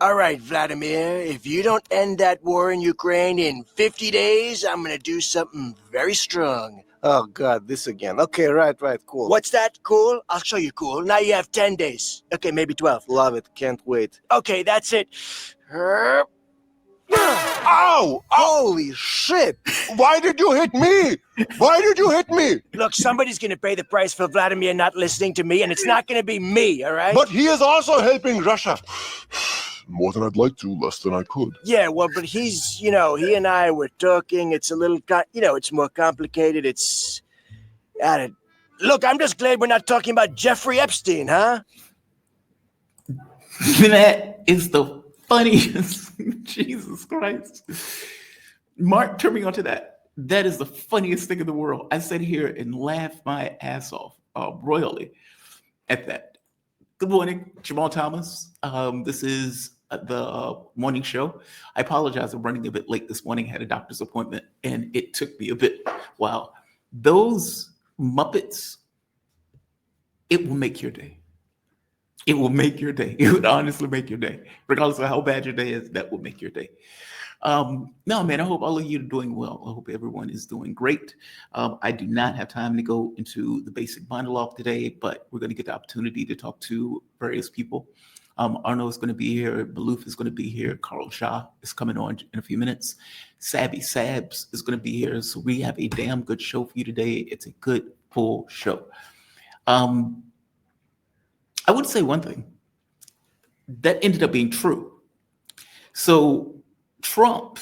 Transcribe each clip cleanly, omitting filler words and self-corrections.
All right, Vladimir, if you don't end that war in Ukraine in 50 days, I'm gonna do something very strong. Oh, God, this again. Okay, right, cool. What's that? Cool? I'll show you cool. Now you have 10 days. Okay, maybe 12. Love it, can't wait. Okay, that's it. Ow! Holy shit! Why did you hit me? Why did you hit me? Look, somebody's gonna pay the price for Vladimir not listening to me, and it's not gonna be me, all right? But he is also helping Russia. More than I'd like to, less than I could. Yeah, well, but he's, he and I were talking. It's a little, it's more complicated. It's, look, I'm just glad we're not talking about Jeffrey Epstein, huh? That is the funniest. Jesus Christ. Mark, turn me on to that. That is the funniest thing in the world. I sat here and laughed my ass off royally at that. Good morning, Jamal Thomas. This is the morning show. I apologize. I'm running a bit late this morning. I had a doctor's appointment and it took me a bit. Wow. Those Muppets, it will make your day. It will make your day. It would honestly make your day. Regardless of how bad your day is, that will make your day. No, man, I hope all of you are doing well. I hope everyone is doing great. I do not have time to go into the basic monologue today, but we're going to get the opportunity to talk to various people. Arno is going to be here. Maloof is going to be here. Carl Shah is coming on in a few minutes. Sabby Sabs is going to be here. So we have a damn good show for you today. It's a good, full show. I would say one thing. That ended up being true. So Trump,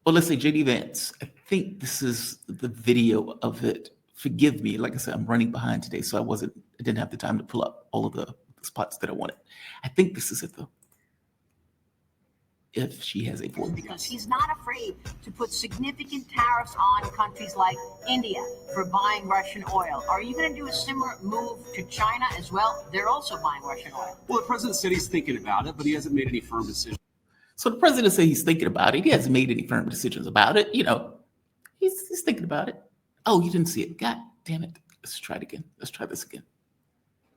or let's say JD Vance, I think this is the video of it. Forgive me. Like I said, I'm running behind today, so I didn't have the time to pull up all of the spots that I wanted. I think this is it though. If she has a voice. Because he's not afraid to put significant tariffs on countries like India for buying Russian oil. Are you going to do a similar move to China as well? They're also buying Russian oil. Well, the president said he's thinking about it, but he hasn't made any firm decisions. So the president said he's thinking about it. He hasn't made any firm decisions about it. He's thinking about it. Oh, you didn't see it. God damn it. Let's try it again. Let's try this again.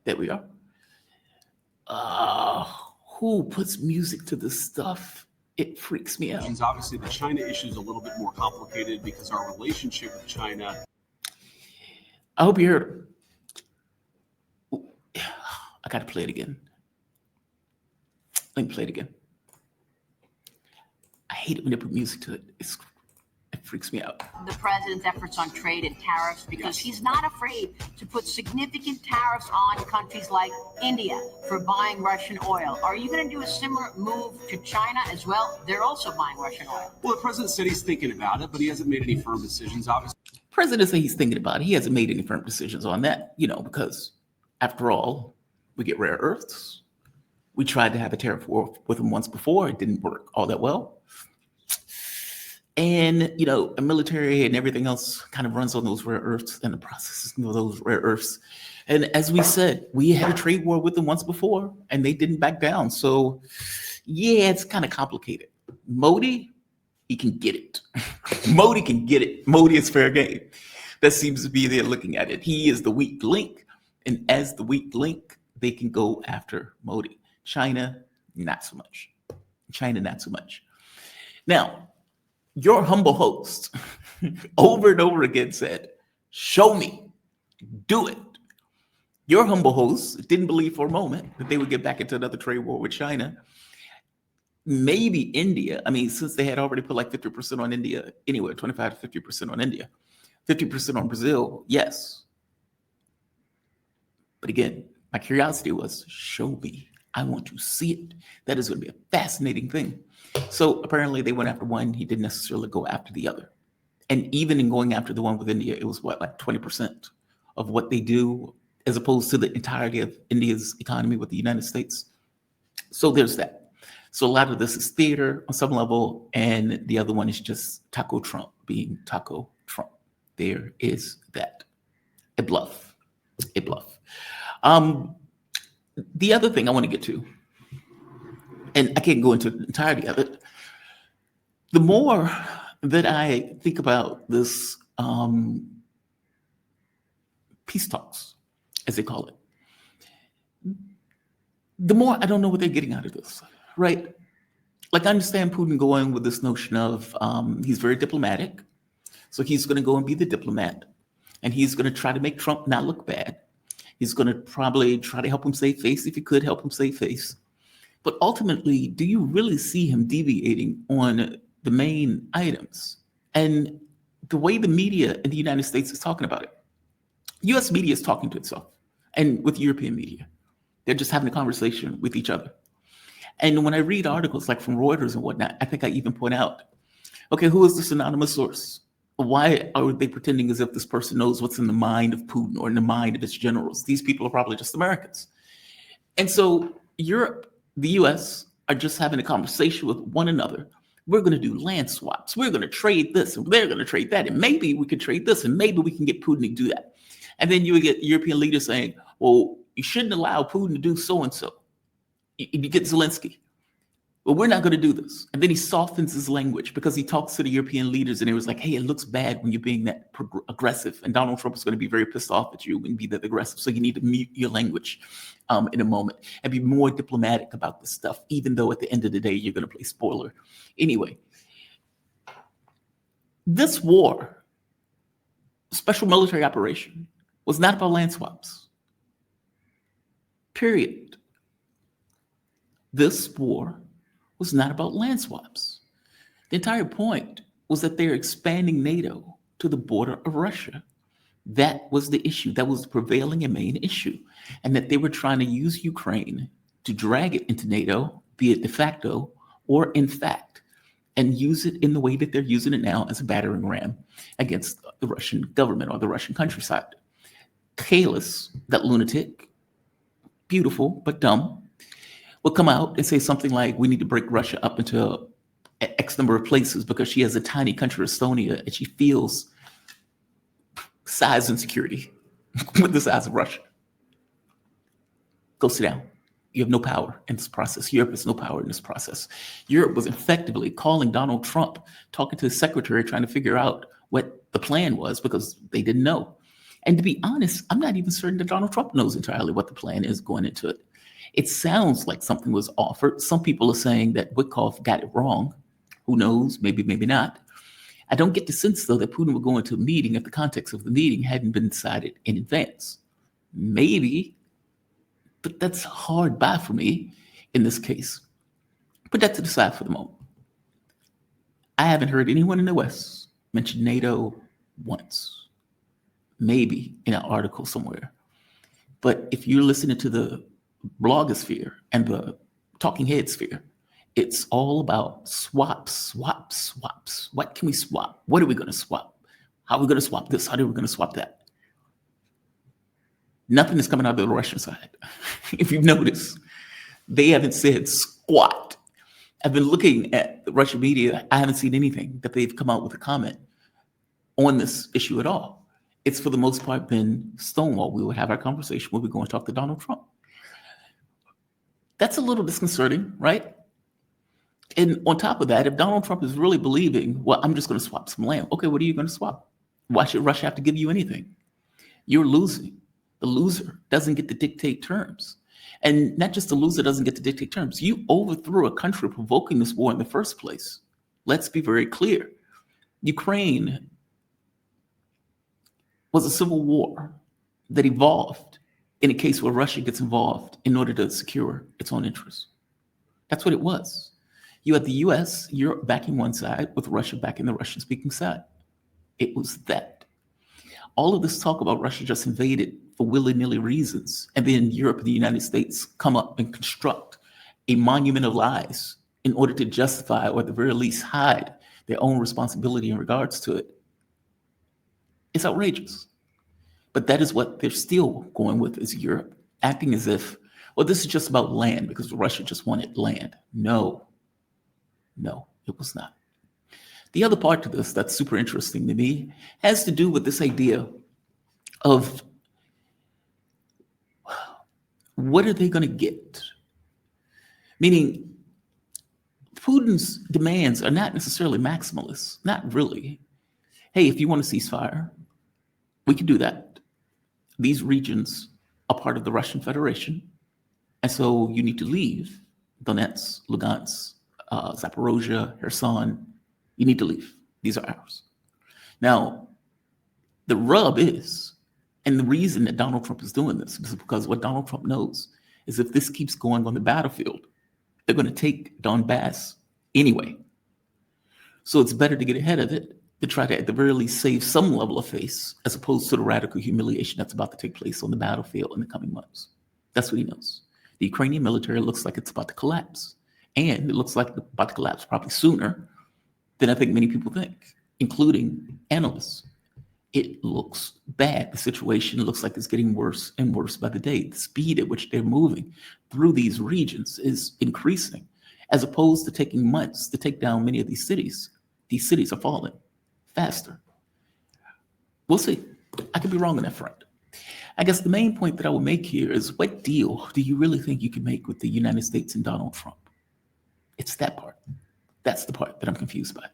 There we are. Who puts music to this stuff? It freaks me out. Obviously, the China issue is a little bit more complicated because our relationship with China. I hope you heard her. I got to play it again. Let me play it again. I hate it when they put music to it. It freaks me out. The president's efforts on trade and tariffs because he's not afraid to put significant tariffs on countries like India for buying Russian oil. Are you going to do a similar move to China as well? They're also buying Russian oil. Well, the president said he's thinking about it, but he hasn't made any firm decisions, obviously. President said he's thinking about it. He hasn't made any firm decisions on that, because after all, we get rare earths. We tried to have a tariff war with them once before. It didn't work all that well. And, a military and everything else kind of runs on those rare earths and the processing of those rare earths. And as we said, we had a trade war with them once before and they didn't back down. So, yeah, it's kind of complicated. Modi, he can get it. Modi can get it. Modi is fair game. That seems to be they're looking at it. He is the weak link. And as the weak link, they can go after Modi. China, not so much. China, not so much. Now, your humble host over and over again said, show me, do it. Your humble host didn't believe for a moment that they would get back into another trade war with China. Maybe India. I mean, since they had already put like 50% on India, anyway, 25 to 50% on India, 50% on Brazil, yes. But again, my curiosity was, show me. I want to see it. That is going to be a fascinating thing. So apparently they went after one. He didn't necessarily go after the other. And even in going after the one with India, it was like 20% of what they do as opposed to the entirety of India's economy with the United States. So there's that. So a lot of this is theater on some level. And the other one is just Taco Trump being Taco Trump. There is that. A bluff. A bluff. The other thing I want to get to, and I can't go into the entirety of it, the more that I think about this peace talks, as they call it, the more I don't know what they're getting out of this, right? like I understand Putin going with this notion of he's very diplomatic. So he's going to go and be the diplomat, and he's going to try to make Trump not look bad. He's going to probably try to help him save face if he could help him save face. But ultimately, do you really see him deviating on the main items? And the way the media in the United States is talking about it, US media is talking to itself, and with European media, they're just having a conversation with each other. And when I read articles like from Reuters and whatnot, I think I even point out, okay, who is this anonymous source? Why are they pretending as if this person knows what's in the mind of Putin or in the mind of its generals? These people are probably just Americans. And so Europe, the US, are just having a conversation with one another. We're going to do land swaps. We're going to trade this, and they're going to trade that. And maybe we could trade this, and maybe we can get Putin to do that. And then you would get European leaders saying, well, you shouldn't allow Putin to do so-and-so. You get Zelensky. Well, we're not going to do this. And then he softens his language because he talks to the European leaders and it was like, hey, it looks bad when you're being that aggressive. And Donald Trump is going to be very pissed off at you and be that aggressive. So you need to mute your language in a moment and be more diplomatic about this stuff, even though at the end of the day, you're going to play spoiler. Anyway, this war, special military operation, was not about land swaps. Period. This war was not about land swaps. The entire point was that they're expanding NATO to the border of Russia. That was the issue. That was the prevailing and main issue. And that they were trying to use Ukraine to drag it into NATO, be it de facto or in fact, and use it in the way that they're using it now as a battering ram against the Russian government or the Russian countryside. Kalis, that lunatic, beautiful but dumb, will come out and say something like, we need to break Russia up into X number of places because she has a tiny country, Estonia, and she feels size insecurity with the size of Russia. Go sit down. You have no power in this process. Europe has no power in this process. Europe was effectively calling Donald Trump, talking to his secretary, trying to figure out what the plan was because they didn't know. And to be honest, I'm not even certain that Donald Trump knows entirely what the plan is going into it. It sounds like something was offered. Some people are saying that Witkoff got it wrong. Who knows? Maybe, maybe not. I don't get the sense, though, that Putin would go into a meeting if the context of the meeting hadn't been decided in advance. Maybe, but that's a hard buy for me in this case. Put that to the side for the moment. I haven't heard anyone in the West mention NATO once. Maybe in an article somewhere. But if you're listening to the blogosphere and the talking head sphere, it's all about swaps. What can we swap? What are we going to swap? How are we going to swap this? How are we going to swap that? Nothing is coming out of the Russian side. If you've noticed, they haven't said squat. I've been looking at the Russian media. I haven't seen anything that they've come out with a comment on this issue at all. It's for the most part been stonewall. We will have our conversation when we go and talk to Donald Trump. That's a little disconcerting, right? And on top of that, if Donald Trump is really believing, well, I'm just going to swap some land. Okay, what are you going to swap? Why should Russia have to give you anything? You're losing. The loser doesn't get to dictate terms. And not just the loser doesn't get to dictate terms. You overthrew a country provoking this war in the first place. Let's be very clear. Ukraine was a civil war that evolved in a case where Russia gets involved in order to secure its own interests. That's what it was. You had the US, Europe backing one side with Russia backing the Russian-speaking side. It was that. All of this talk about Russia just invaded for willy-nilly reasons, and then Europe and the United States come up and construct a monument of lies in order to justify or at the very least hide their own responsibility in regards to it. It's outrageous. But that is what they're still going with is Europe, acting as if, well, this is just about land because Russia just wanted land. No, it was not. The other part to this that's super interesting to me has to do with this idea of what are they going to get? Meaning, Putin's demands are not necessarily maximalist, not really. Hey, if you want to ceasefire, we can do that. These regions are part of the Russian Federation, and so you need to leave Donetsk, Lugansk, Zaporozhye, Kherson. You need to leave. These are ours. Now, the rub is, and the reason that Donald Trump is doing this is because what Donald Trump knows is if this keeps going on the battlefield, they're going to take Donbass anyway. So it's better to get ahead of it, to try to at the very least save some level of face, as opposed to the radical humiliation that's about to take place on the battlefield in the coming months. That's what he knows. The Ukrainian military looks like it's about to collapse. And it looks like it's about to collapse probably sooner than I think many people think, including analysts. It looks bad. The situation looks like it's getting worse and worse by the day. The speed at which they're moving through these regions is increasing, as opposed to taking months to take down many of these cities. These cities are falling faster. We'll see. I could be wrong on that front. I guess the main point that I would make here is, what deal do you really think you can make with the United States and Donald Trump? It's that part. That's the part that I'm confused by.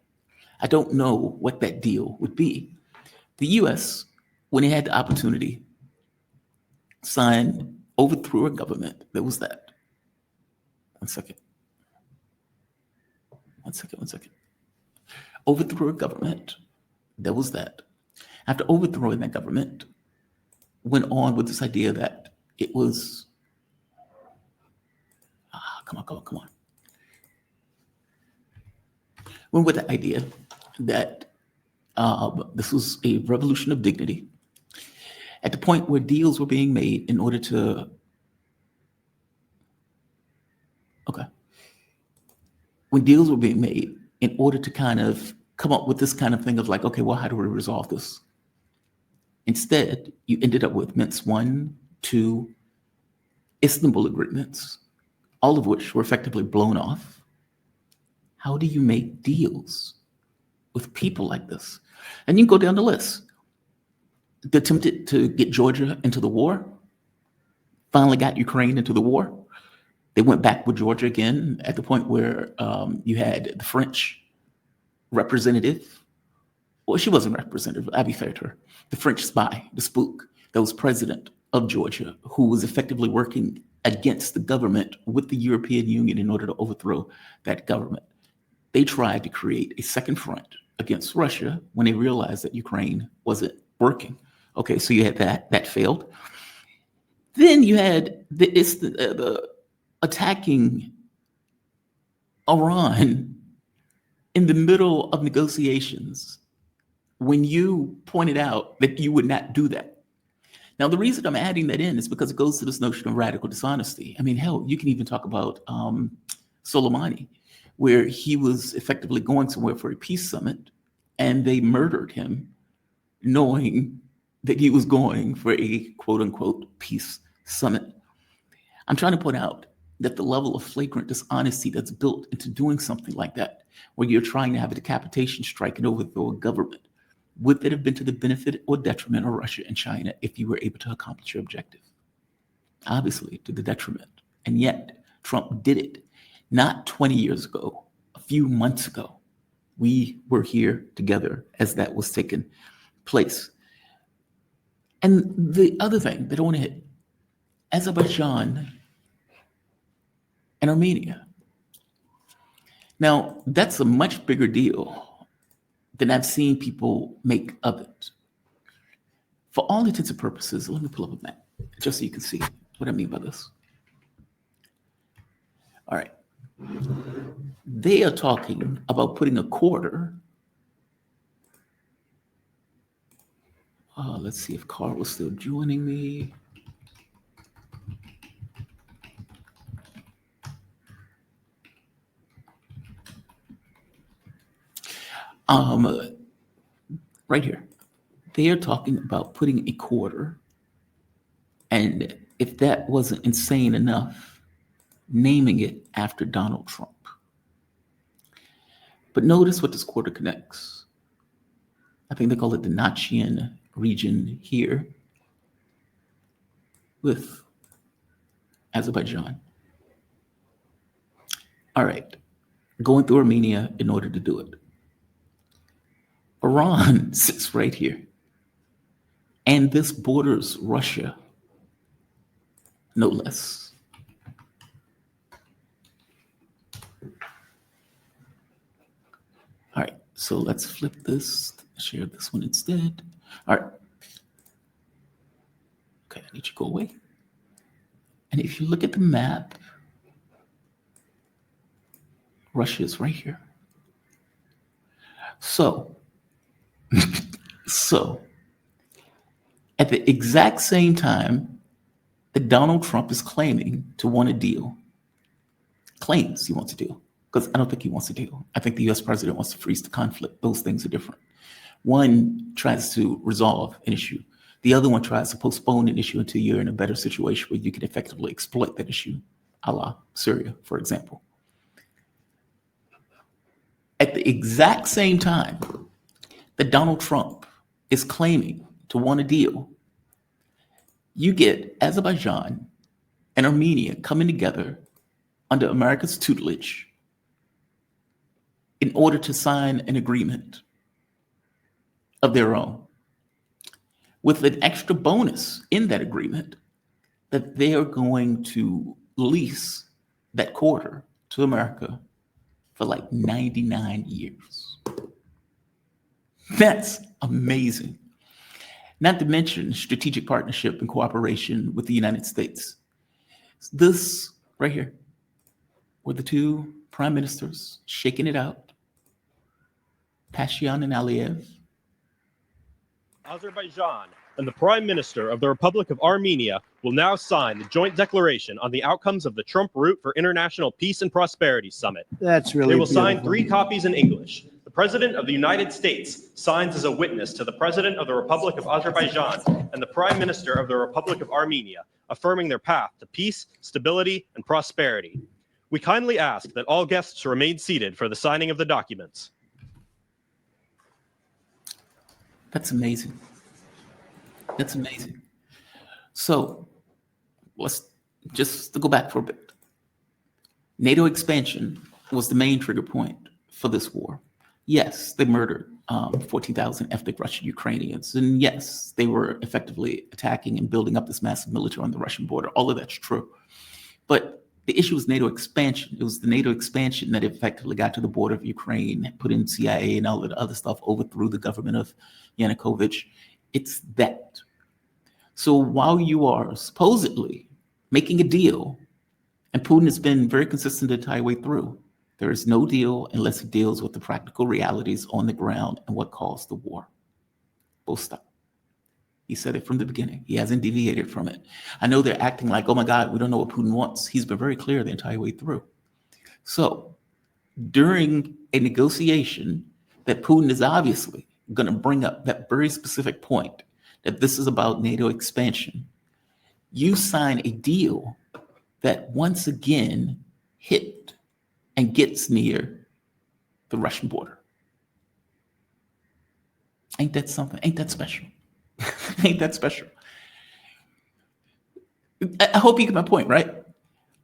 I don't know what that deal would be. The U.S., when it had the opportunity, overthrew a government. There was that. One second. Overthrew a government. There was that. After overthrowing that government, went on with this idea that it was, come on. Went with the idea that this was a revolution of dignity, at the point where deals were being made in order to, when deals were being made in order to kind of come up with this kind of thing of like, okay, well, how do we resolve this? Instead, you ended up with Minsk 1, 2, Istanbul agreements, all of which were effectively blown off. How do you make deals with people like this? And you can go down the list. They attempted to get Georgia into the war, finally got Ukraine into the war. They went back with Georgia again at the point where you had the French representative. Well, she wasn't representative, I'll be fair to her. The French spy, the spook, that was president of Georgia, who was effectively working against the government with the European Union in order to overthrow that government. They tried to create a second front against Russia when they realized that Ukraine wasn't working. Okay, so you had that failed. Then you had the attacking Iran in the middle of negotiations when you pointed out that you would not do that. Now, the reason I'm adding that in is because it goes to this notion of radical dishonesty. I mean, hell, you can even talk about Soleimani, where he was effectively going somewhere for a peace summit, and they murdered him, knowing that he was going for a quote-unquote peace summit. I'm trying to point out that the level of flagrant dishonesty that's built into doing something like that, where you're trying to have a decapitation strike and overthrow a government, would that have been to the benefit or detriment of Russia and China if you were able to accomplish your objective? Obviously, to the detriment. And yet, Trump did it. Not 20 years ago, a few months ago. We were here together as that was taking place. And the other thing that I want to hit, Azerbaijan and Armenia. Now, that's a much bigger deal than I've seen people make of it. For all intents and purposes, let me pull up a map just so you can see what I mean by this. All right. They are talking about putting a quarter. Let's see if Carl was still joining me. Right here. They are talking about putting a quarter, and if that wasn't insane enough, naming it after Donald Trump. But notice what this quarter connects. I think they call it the Nachian region here with Azerbaijan. All right, going through Armenia in order to do it. Iran sits right here. And this borders Russia, no less. All right, so let's flip this, share this one instead. All right. Okay, I need you to go away. And if you look at the map, Russia is right here. So, at the exact same time that Donald Trump is claiming to want a deal, claims he wants a deal, because I don't think he wants a deal. I think the US president wants to freeze the conflict. Those things are different. One tries to resolve an issue. The other one tries to postpone an issue until you're in a better situation where you can effectively exploit that issue, a la Syria, for example. At the exact same time that Donald Trump is claiming to want a deal, you get Azerbaijan and Armenia coming together under America's tutelage in order to sign an agreement of their own, with an extra bonus in that agreement that they are going to lease that corridor to America for like 99 years. That's amazing. Not to mention strategic partnership and cooperation with the United States. This right here, were the two prime ministers shaking it out, Pashinyan and Aliyev. Azerbaijan and the Prime Minister of the Republic of Armenia will now sign the joint declaration on the outcomes of the Trump Route for International Peace and Prosperity Summit. That's really They will beautiful. sign 3 copies in English. The President of the United States signs as a witness to the President of the Republic of Azerbaijan and the Prime Minister of the Republic of Armenia, affirming their path to peace, stability, and prosperity. We kindly ask that all guests remain seated for the signing of the documents. That's amazing. That's amazing. So let's just to go back for a bit. NATO expansion was the main trigger point for this war. Yes, they murdered 14,000 ethnic Russian Ukrainians. And yes, they were effectively attacking and building up this massive military on the Russian border. All of that's true. But the issue was NATO expansion. It was the NATO expansion that effectively got to the border of Ukraine, put in CIA and all of the other stuff, overthrew the government of Yanukovych. It's that. So while you are supposedly making a deal, and Putin has been very consistent the entire way through, there is no deal unless it deals with the practical realities on the ground and what caused the war. Full stop. He said it from the beginning. He hasn't deviated from it. I know they're acting like, oh my God, we don't know what Putin wants. He's been very clear the entire way through. So during a negotiation that Putin is obviously going to bring up that very specific point, that this is about NATO expansion, you sign a deal that once again hit and gets near the Russian border. Ain't that something? Ain't that special? Ain't that special? I hope you get my point, right?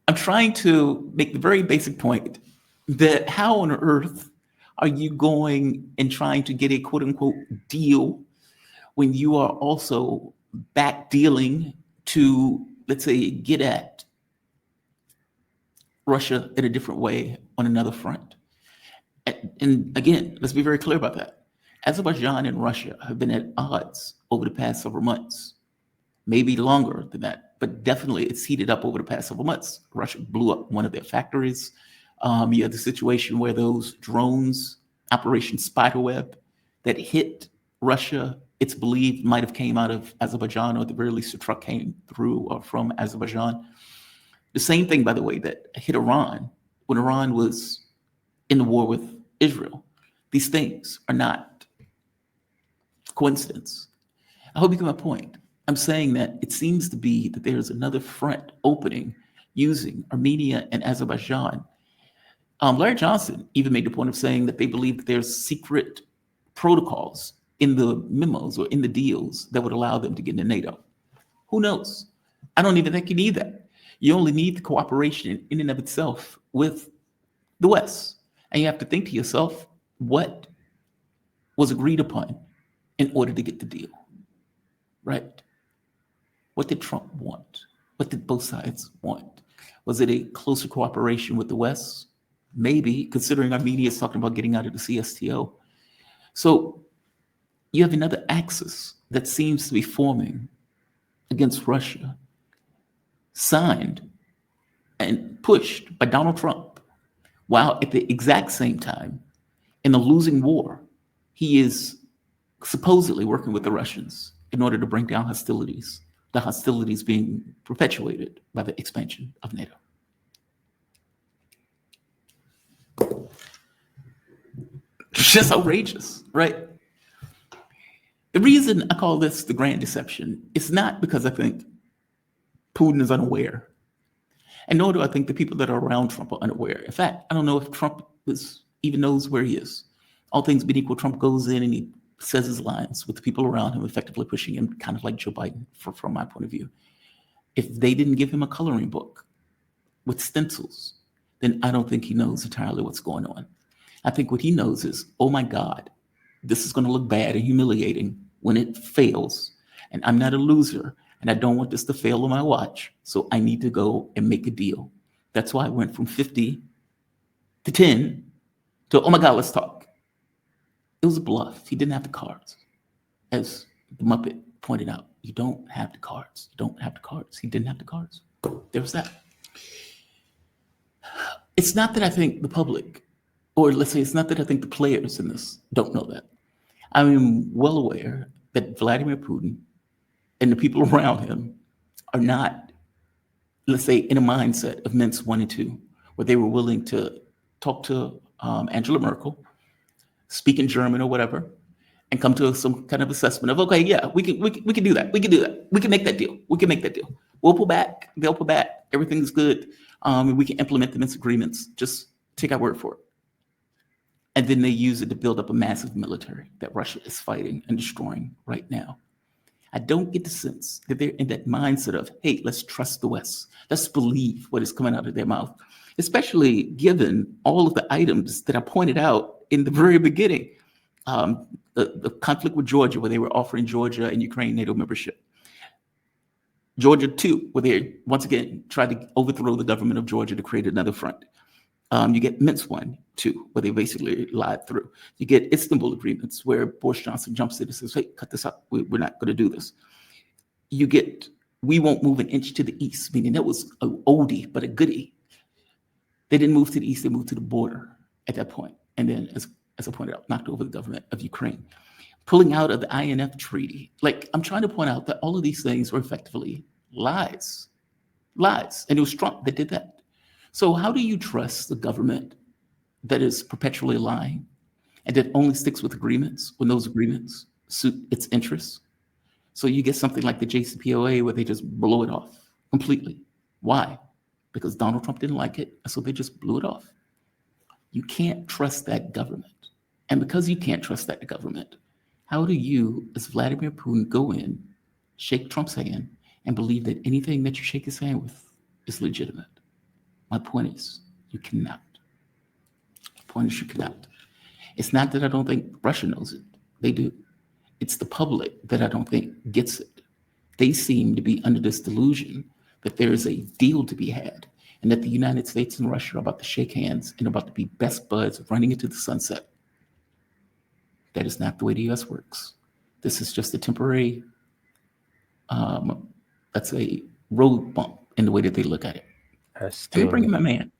I'm trying to make the very basic point that how on earth are you going and trying to get a quote unquote deal when you are also back dealing to, let's say, get at Russia in a different way on another front? And again, let's be very clear about that. Azerbaijan and Russia have been at odds over the past several months, maybe longer than that, but definitely it's heated up over the past several months. Russia blew up one of their factories. You had the situation where those drones, Operation Spiderweb, that hit Russia, it's believed might have came out of Azerbaijan, or at the very least a truck came through or from Azerbaijan. The same thing, by the way, that hit Iran when Iran was in the war with Israel. These things are not coincidence. I hope you get my point. I'm saying that it seems to be that there's another front opening using Armenia and Azerbaijan. Larry Johnson even made the point of saying that they believe that there's secret protocols in the memos or in the deals that would allow them to get into NATO. Who knows? I don't even think you need that. You only need the cooperation in and of itself with the West. And you have to think to yourself, what was agreed upon in order to get the deal, right? What did Trump want? What did both sides want? Was it a closer cooperation with the West? Maybe, considering Armenia is talking about getting out of the CSTO. So you have another axis that seems to be forming against Russia, signed and pushed by Donald Trump, while at the exact same time, in a losing war, he is supposedly working with the Russians in order to bring down hostilities, the hostilities being perpetuated by the expansion of NATO. It's just outrageous, right? The reason I call this the grand deception is not because I think Putin is unaware, and nor do I think the people that are around Trump are unaware. In fact, I don't know if Trump even knows where he is. All things being equal, Trump goes in and he says his lines with the people around him, effectively pushing him, kind of like Joe Biden, from my point of view. If they didn't give him a coloring book with stencils, then I don't think he knows entirely what's going on. I think what he knows is, oh my God, this is going to look bad and humiliating when it fails. And I'm not a loser, and I don't want this to fail on my watch. So I need to go and make a deal. That's why I went from 50 to 10 to, oh my God, let's talk. It was a bluff. He didn't have the cards. As the Muppet pointed out, you don't have the cards. You don't have the cards. He didn't have the cards. There was that. It's not that I think the public, or let's say it's not that I think the players in this don't know that. I'm well aware that Vladimir Putin and the people around him are not, let's say, in a mindset of Minsk 1 and 2, where they were willing to talk to Angela Merkel, speak in German or whatever, and come to some kind of assessment of, okay, yeah, we can do that. We can do that. We can make that deal. We can make that deal. We'll pull back. They'll pull back. Everything's good. And we can implement the Minsk agreements. Just take our word for it. And then they use it to build up a massive military that Russia is fighting and destroying right now. I don't get the sense that they're in that mindset of, hey, let's trust the West. Let's believe what is coming out of their mouth, especially given all of the items that I pointed out in the very beginning. The conflict with Georgia, where they were offering Georgia and Ukraine NATO membership. Georgia 2, where they once again tried to overthrow the government of Georgia to create another front. You get Minsk 1, 2, where they basically lied through. You get Istanbul agreements, where Boris Johnson jumps in and says, hey, cut this up. We're not going to do this. You get, we won't move an inch to the east, meaning that was an oldie, but a goodie. They didn't move to the east, they moved to the border at that point. And then, as I pointed out, knocked over the government of Ukraine. Pulling out of the INF treaty. Like, I'm trying to point out that all of these things were effectively lies. Lies. And it was Trump that did that. So how do you trust the government that is perpetually lying and that only sticks with agreements when those agreements suit its interests? So you get something like the JCPOA where they just blow it off completely. Why? Because Donald Trump didn't like it, so they just blew it off. You can't trust that government. And because you can't trust that government, how do you, as Vladimir Putin, go in, shake Trump's hand, and believe that anything that you shake his hand with is legitimate? My point is, you cannot. The point is, you cannot. It's not that I don't think Russia knows it. They do. It's the public that I don't think gets it. They seem to be under this delusion that there is a deal to be had and that the United States and Russia are about to shake hands and about to be best buds running into the sunset. That is not the way the U.S. works. This is just a temporary, that's a road bump in the way that they look at it. Let me bring in my man.